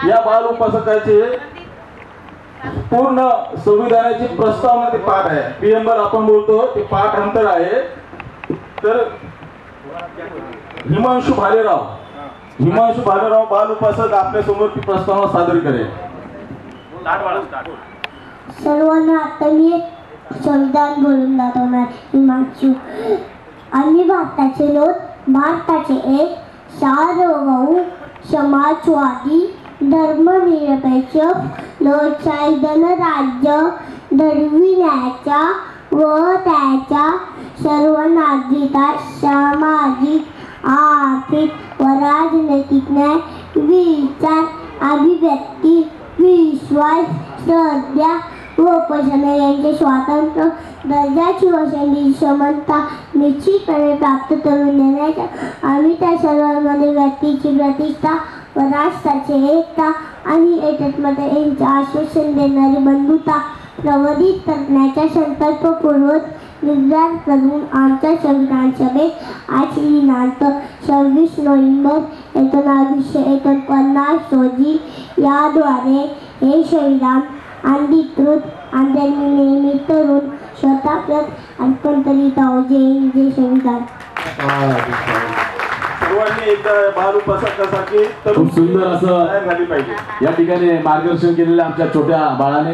या बाल उपासकाचे पूर्ण संविधानाची प्रस्तावना ते पाठ आहे. पीएमएल आपण बोलतो ते पाठ अंतर आहे. तर हिमांशु भालेराव बाल उपासक आपल्या समोर ती प्रस्तावना सादर करेल. सर्वांना आता मी संविधान बोलून दाखवणार. हिमांशु. आम्ही भारताचे लोक, भारताचे एक सार्वभौम समाजवादी धर्मनिरपेक्ष लोकशाही गणराज्य घडविण्याच्या व त्याच्या सर्व नागरिकांना सामाजिक, आर्थिक व राजनैतिक न्याय, विचार, अभिव्यक्ती, विश्वास, श्रद्धा व उपासना यांचे स्वातंत्र्य, दर्जाची व संधीची समानता निश्चितपणे प्राप्त करून देण्याच्या आम्ही त्या सर्वांमध्ये व्यक्तीची प्रतिष्ठा व राष्ट्राची एकता आणि एकात्मता यांचे आश्वासन देणारी बंधुता प्रवर्धित करण्याचा संकल्पपूर्वक निर्धार करून आमच्या संविधान सभेत आज दिनांक 26 नोव्हेंबर 1949 रोजी याद्वारे हे संविधान अधिकृत आणि नेहमी करून स्वतः प्रत अर्पण करीत आहोत. जय संविधान. सर्वांनी एकदा बाल उपासकासाठी खूप सुंदर असं झाली पाहिजे. या ठिकाणी मार्गदर्शन केलेलं आमच्या छोट्या बाळाने